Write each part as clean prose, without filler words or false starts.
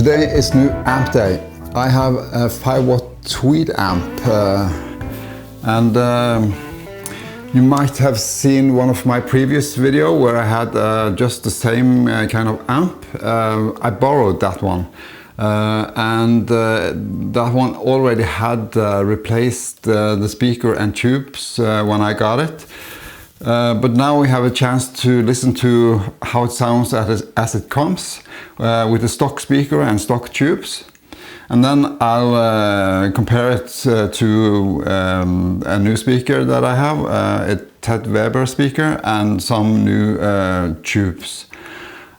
Today is new amp day. I have a 5-watt Tweed amp and you might have seen one of my previous video where I had just the same kind of amp. I borrowed that one and that one already had replaced the speaker and tubes when I got it. But now we have a chance to listen to how it sounds as it comes with the stock speaker and stock tubes. And then I'll compare it to a new speaker that I have, a Ted Weber speaker, and some new tubes.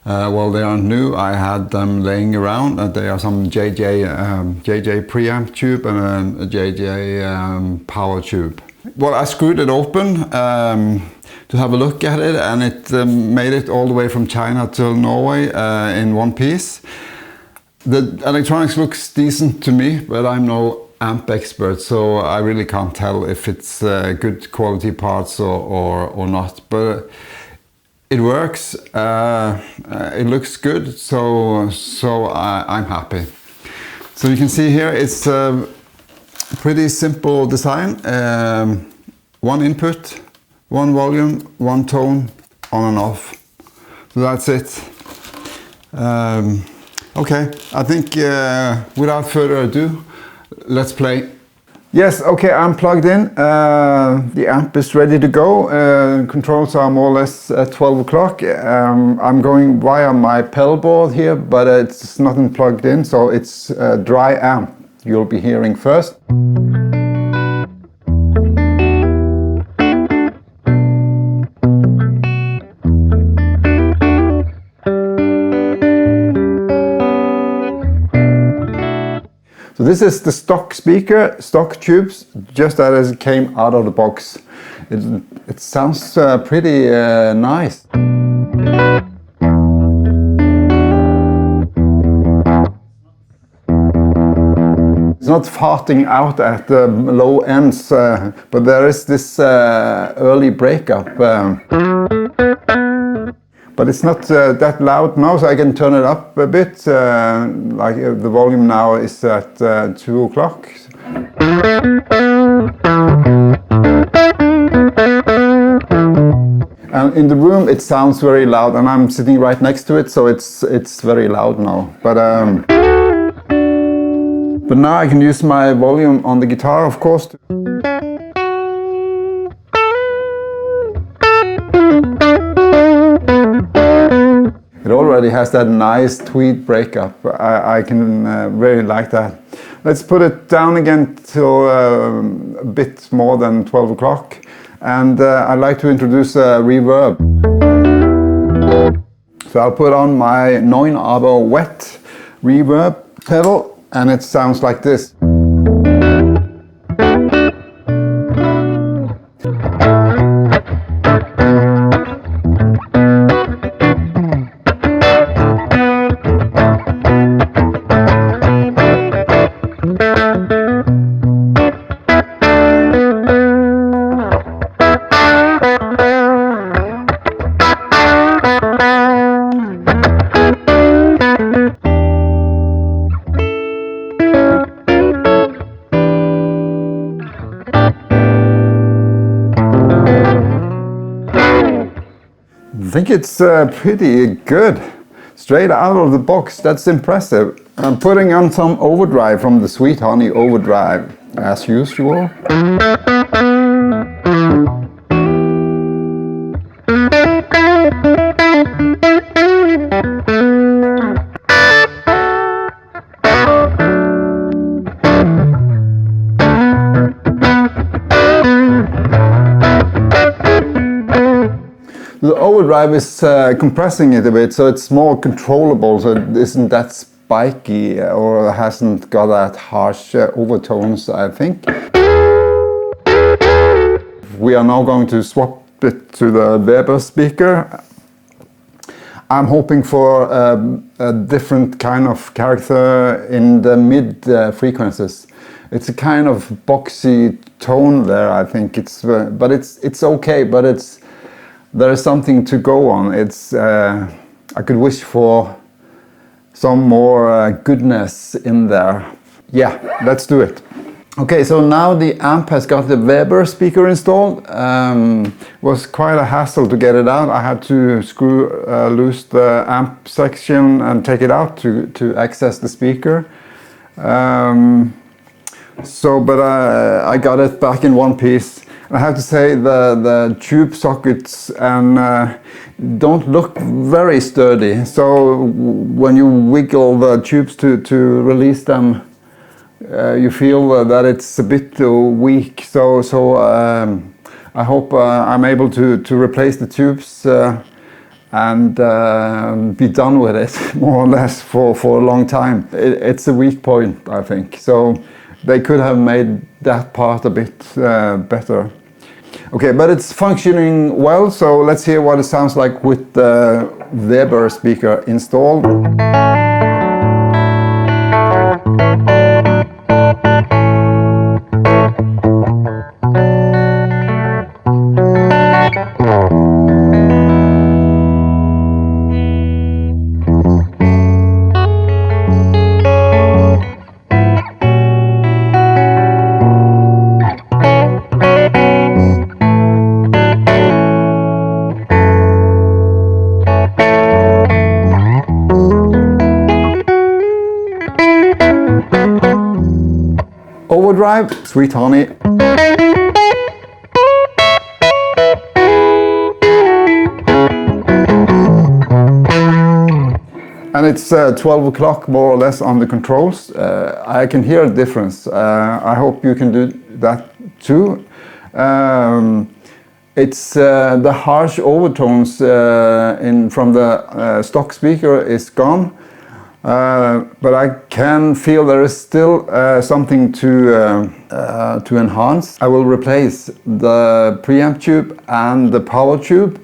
Well, they aren't new, I had them laying around. They are some JJ preamp tube and a JJ power tube. Well, I screwed it open to have a look at it, and it made it all the way from China to Norway in one piece. The electronics looks decent to me, but I'm no amp expert, so I really can't tell if it's good quality parts or not. But it works, it looks good, so I'm happy. So you can see here it's a pretty simple design. One input, one volume, one tone, on and off. So that's it. Okay, I think without further ado, let's play. Yes, okay, I'm plugged in. The amp is ready to go. Controls are more or less at 12 o'clock. I'm going via my pedal board here, but it's nothing plugged in, so it's a dry amp you'll be hearing first. So this is the stock speaker, stock tubes, just as it came out of the box. It sounds pretty nice. It's not farting out at the low ends, but there is this early breakup. But it's not that loud now, so I can turn it up a bit. Like the volume now is at 2 o'clock. And in the room it sounds very loud, and I'm sitting right next to it, so it's very loud now. But now I can use my volume on the guitar, of course. It already has that nice Tweed breakup. I can really like that. Let's put it down again till a bit more than 12 o'clock. And I'd like to introduce a reverb. So I'll put on my 9-arbor wet reverb pedal, and it sounds like this. I think it's pretty good. Straight out of the box, that's impressive. I'm putting on some overdrive from the Sweet Honey overdrive, as usual. The overdrive is compressing it a bit, so it's more controllable, so it isn't that spiky or hasn't got that harsh overtones, I think. We are now going to swap it to the Weber speaker. I'm hoping for a different kind of character in the mid frequencies. It's a kind of boxy tone there, I think. But it's okay, but there is something to go on. I could wish for some more goodness in there. Yeah, let's do it. Okay, so now the amp has got the Weber speaker installed. Was quite a hassle to get it out. I had to screw loose the amp section and take it out to access the speaker. But I got it back in one piece. I have to say the tube sockets don't look very sturdy. So when you wiggle the tubes to release them, you feel that it's a bit weak. So I hope I'm able to replace the tubes and be done with it more or less for a long time. It's a weak point, I think. So they could have made that part a bit better. Okay, but it's functioning well, so let's hear what it sounds like with the Weber speaker installed. Overdrive, Sweet Honey. And it's 12 o'clock more or less on the controls. I can hear a difference. I hope you can do that too. It's the harsh overtones from the stock speaker is gone. But I can feel there is still something to enhance. I will replace the preamp tube and the power tube.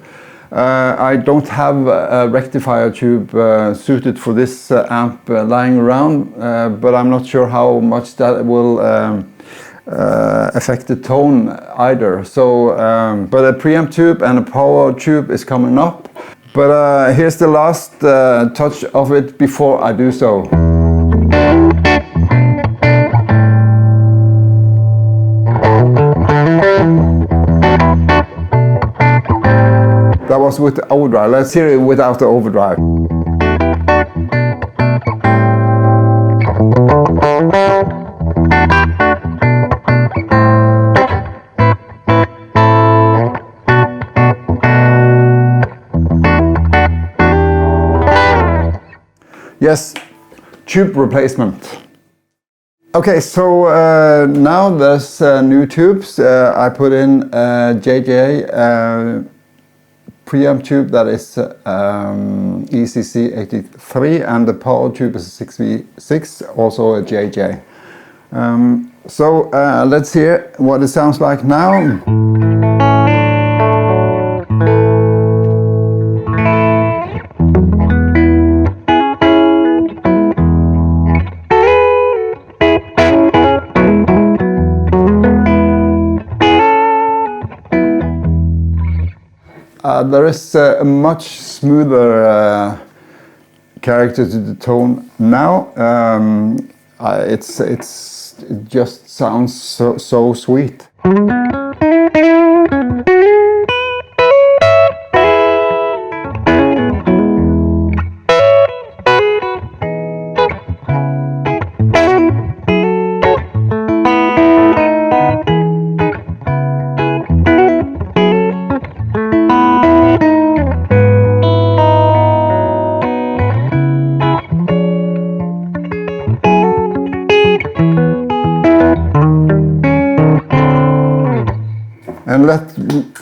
I don't have a rectifier tube suited for this amp lying around, but I'm not sure how much that will affect the tone either. So, but a preamp tube and a power tube is coming up. But here's the last touch of it before I do so. That was with the overdrive. Let's hear it without the overdrive. Yes, tube replacement. Okay, so now there's new tubes. I put in JJ preamp tube that is ECC83, and the power tube is 6V6, also a JJ. So let's hear what it sounds like now. There is a much smoother character to the tone now. It just sounds so sweet. And let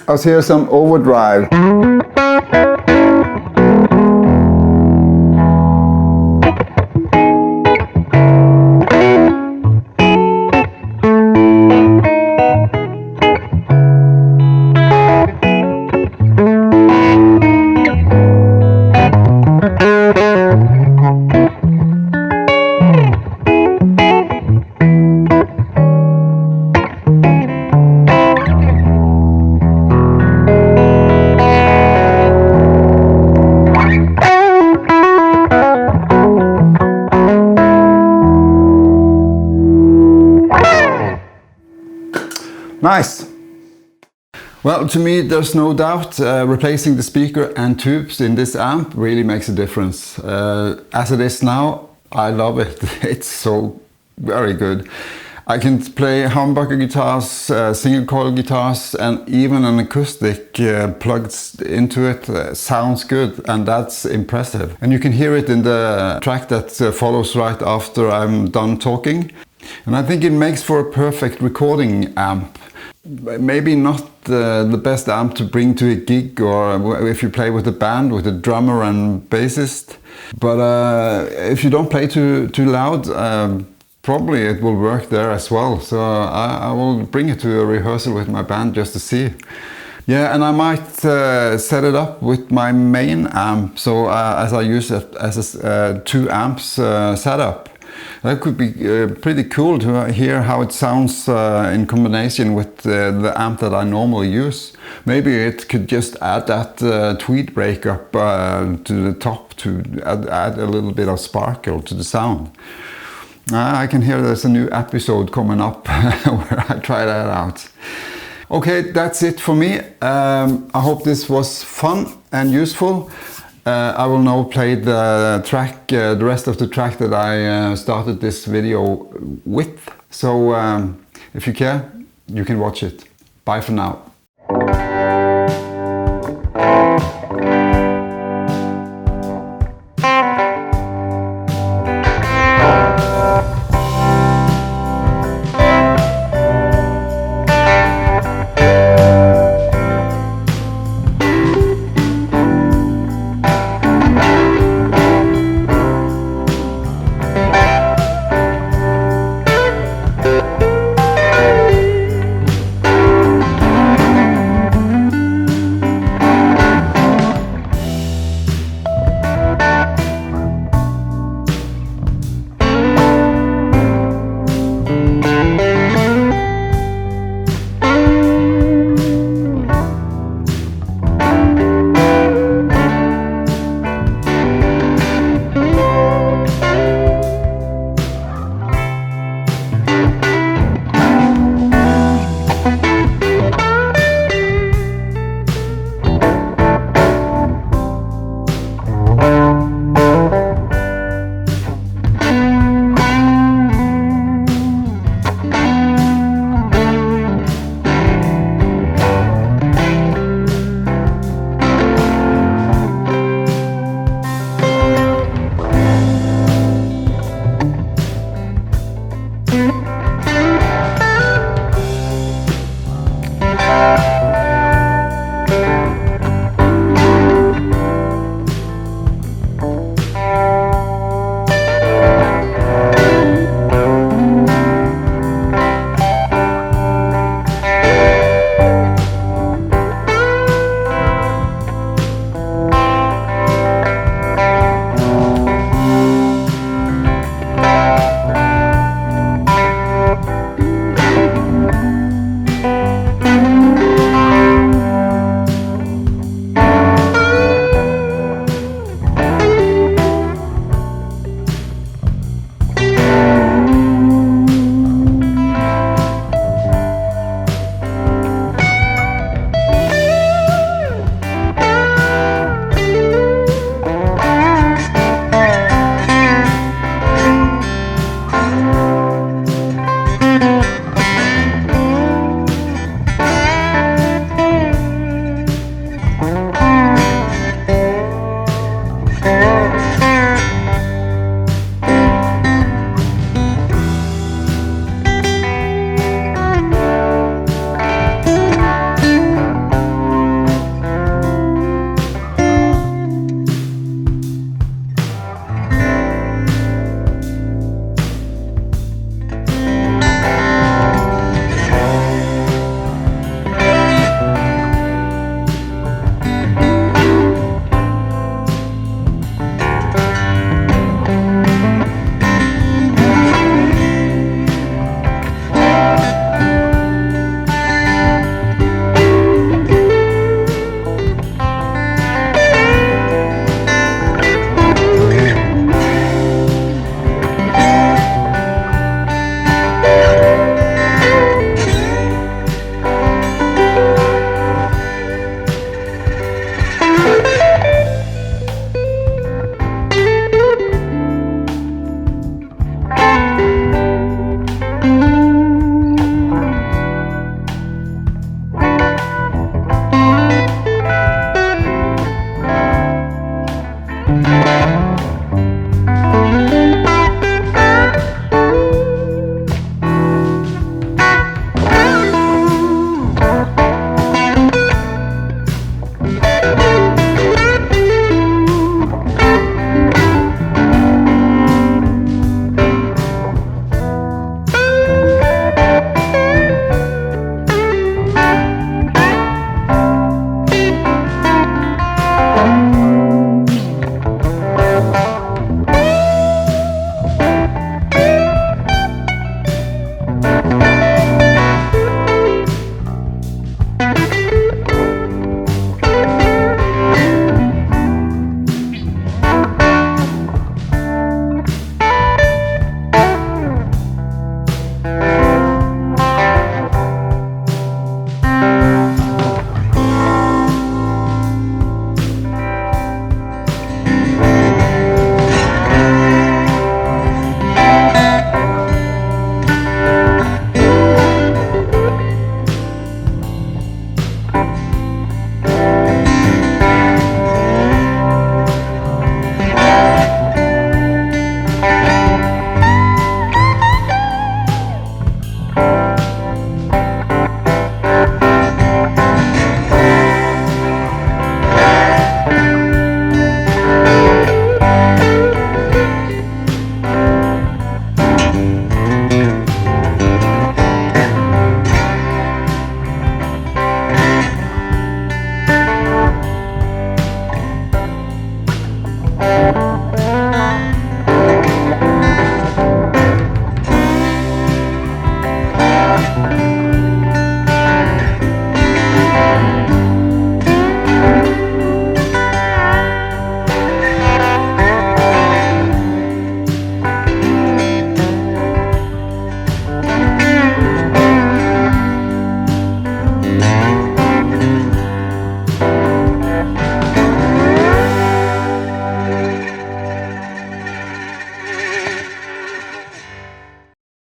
us hear some overdrive. Nice! Well, to me, there's no doubt replacing the speaker and tubes in this amp really makes a difference. As it is now, I love it. It's so very good. I can play humbucker guitars, single coil guitars, and even an acoustic plugged into it sounds good, and that's impressive. And you can hear it in the track that follows right after I'm done talking. And I think it makes for a perfect recording amp. Maybe not the best amp to bring to a gig, or if you play with a band, with a drummer and bassist. But if you don't play too loud, probably it will work there as well. So I will bring it to a rehearsal with my band just to see. Yeah, and I might set it up with my main amp, so as I use it as a 2 amps setup. That could be pretty cool to hear how it sounds in combination with the amp that I normally use. Maybe it could just add that Tweed breakup to the top to add a little bit of sparkle to the sound. I can hear there's a new episode coming up where I try that out. Okay, that's it for me. I hope this was fun and useful. I will now play the track, the rest of the track that I started this video with. So if you care, you can watch it. Bye for now.